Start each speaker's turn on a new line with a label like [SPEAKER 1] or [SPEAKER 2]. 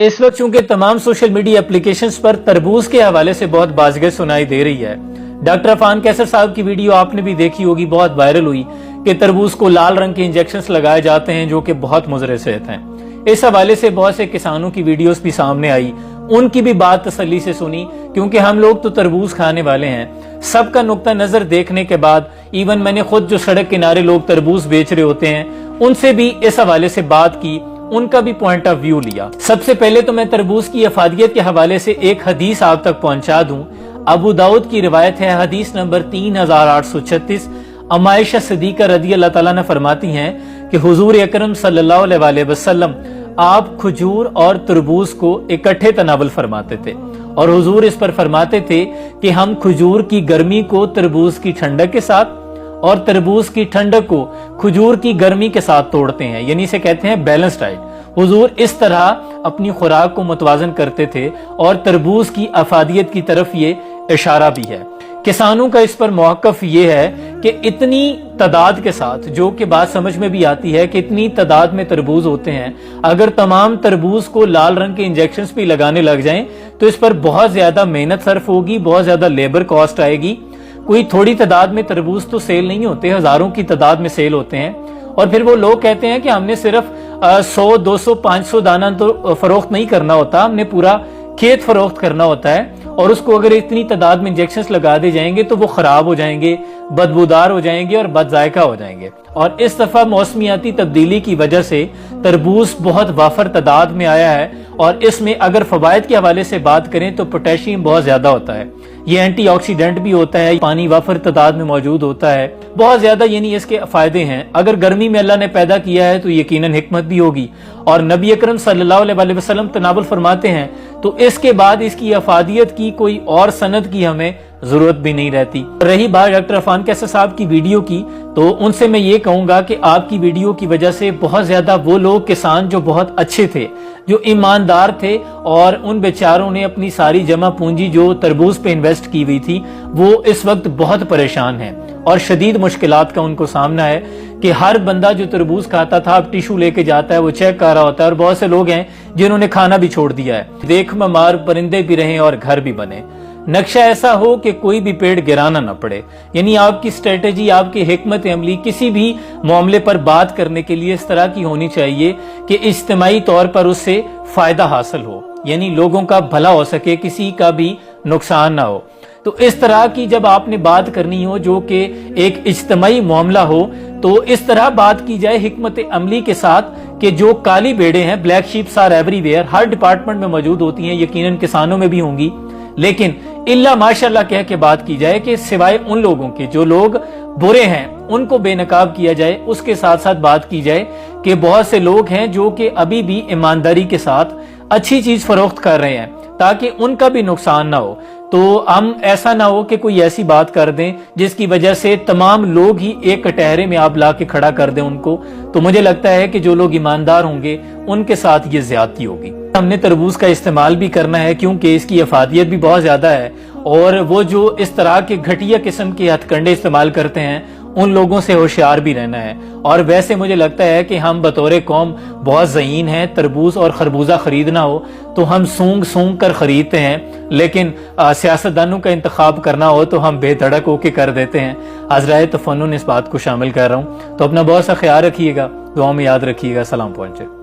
[SPEAKER 1] इस वक्त चूंकि तमाम सोशल मीडिया एप्लीकेशंस पर तरबूज के हवाले से बहुत बाज़गह सुनाई दे रही है। डॉक्टर अफान कैसर साहब की वीडियो आपने भी देखी होगी, बहुत वायरल हुई कि तरबूज को लाल रंग के इंजेक्शंस लगाए जाते हैं जो कि बहुत मुज़र सेहत हैं। इस हवाले से बहुत से किसानों की वीडियोस भी सामने आई, उनकी भी बात तसल्ली से सुनी, क्योंकि हम लोग तो तरबूज खाने वाले हैं। सबका नुक्ता नजर देखने के बाद इवन मैंने खुद जो सड़क किनारे लोग तरबूज बेच रहे होते हैं उनसे भी इस हवाले से बात की, उनका भी पॉइंट ऑफ व्यू लिया। सबसे पहले तो मैं तरबूज की अफादियत के हवाले से एक हदीस आप तक पहुंचा दूं। अबू दाऊद की रिवायत है, हदीस नंबर 3836। अम्मा आयशा सिद्दीका रदी अल्लाह ताला ने फरमाती हैं कि हुजूर अकरम सल्लल्लाहु अलैहि वसल्लम आप खजूर और तरबूज को इकट्ठे तनावल फरमाते थे और हुजूर इस पर फरमाते थे कि हम खजूर की गर्मी को तरबूज की ठंडक के साथ और तरबूज की ठंडक को खजूर की गर्मी के साथ तोड़ते हैं, यानी इसे कहते हैं बैलेंस डाइट। हुजूर इस तरह अपनी खुराक को मुतवाजन करते थे और तरबूज की अफादियत की तरफ ये इशारा भी है। किसानों का इस पर मौक़िफ़ ये है कि इतनी तादाद के साथ, जो कि बात समझ में भी आती है कि इतनी तादाद में तरबूज होते हैं, अगर तमाम तरबूज को लाल रंग के इंजेक्शंस भी लगाने लग जाएं तो इस पर बहुत ज्यादा मेहनत सर्फ होगी, बहुत ज्यादा लेबर कॉस्ट आएगी। कोई थोड़ी तादाद में तरबूज तो सेल नहीं होते, हजारों की तादाद में सेल होते हैं। और फिर वो लोग कहते हैं कि हमने सिर्फ 100, 200, 500 दाना तो फरोख्त नहीं करना होता, हमने पूरा खेत फरोख्त करना होता है। और उसको अगर इतनी तादाद में इंजेक्शंस लगा दे जाएंगे तो वो खराब हो जाएंगे, बदबूदार हो जाएंगे और बदजायका हो जाएंगे। और इस दफा मौसमियाती तब्दीली की वजह से तरबूज बहुत वाफर तादाद में आया है और इसमें अगर फवायद के हवाले से बात करें तो पोटेशियम बहुत ज्यादा होता है, ये एंटीऑक्सीडेंट भी होता है, पानी वाफर तादाद में मौजूद होता है बहुत ज्यादा, यानी इसके फायदे हैं। अगर गर्मी में अल्लाह ने पैदा किया है तो यकीनन हिकमत भी होगी और नबी अकरम सल्लल्लाहु अलैहि वसल्लम तनावुल फरमाते हैं तो इसके बाद इसकी अफादियत की कोई और सनद की हमें जरूरत भी नहीं रहती। रही बात डॉक्टर अफान कैसर साहब की वीडियो की, तो उनसे मैं ये कहूंगा कि आपकी वीडियो की वजह से बहुत ज्यादा वो लोग किसान जो बहुत अच्छे थे, जो ईमानदार थे और उन बेचारों ने अपनी सारी जमा पूंजी जो तरबूज पे इन्वेस्ट की हुई थी, वो इस वक्त बहुत परेशान हैं और शदीद मुश्किलात का उनको सामना है कि हर बंदा जो तरबूज खाता था अब टिशू लेके जाता है, वो चेक कर रहा होता है। और बहुत से लोग हैं जिन्होंने खाना भी छोड़ दिया है। देख में मार परिंदे भी रहें और घर भी बने। नक्शा ऐसा हो कि कोई भी पेड़ गिराना न पड़े, यानी आपकी स्ट्रेटेजी, आपकी हिकमत अमली किसी भी मामले पर बात करने के लिए इस तरह की होनी चाहिए कि इज्तिमाई तौर पर उससे फायदा हासिल हो, यानी लोगों का भला हो सके, किसी का भी नुकसान ना हो। तो इस तरह की जब आपने बात करनी हो जो कि एक इज्तिमाई मामला हो, तो इस तरह बात की जाए हिकमत अमली के साथ कि जो काली भेड़ें हैं, ब्लैक शीप्स आर एवरीवेयर, हर डिपार्टमेंट में मौजूद होती हैं, यकीनन किसानों में भी होंगी, लेकिन इल्ला माशाल्लाह कह के बात की जाए कि सिवाय उन लोगों के जो लोग बुरे हैं उनको बेनकाब किया जाए। उसके साथ साथ बात की जाए कि बहुत से लोग हैं जो कि अभी भी ईमानदारी के साथ अच्छी चीज फरोख्त कर रहे हैं ताकि उनका भी नुकसान ना हो। तो हम ऐसा ना हो कि कोई ऐसी बात कर दें जिसकी वजह से तमाम लोग ही एक कटहरे में आप ला के खड़ा कर दें उनको। तो मुझे लगता है कि जो लोग ईमानदार होंगे उनके साथ ये ज्यादती होगी। हमने तरबूज का इस्तेमाल भी करना है क्योंकि इसकी अफादियत भी बहुत ज्यादा है और वो जो इस तरह के घटिया किस्म के हथकंडे इस्तेमाल करते हैं उन लोगों से होशियार भी रहना है। और वैसे मुझे लगता है कि हम बतौर कौम बहुत ज़हीन हैं। तरबूज और खरबूजा खरीदना हो तो हम सूंघ सूंघ कर खरीदते हैं, लेकिन सियासतदानों का इंतखाब करना हो तो हम बेधड़क होके कर देते हैं। हज़राए तफन्नुन इस बात को शामिल कर रहा हूँ। तो अपना बहुत सा ख्याल रखिएगा, दुआ में याद रखिएगा। सलाम पहुँचे।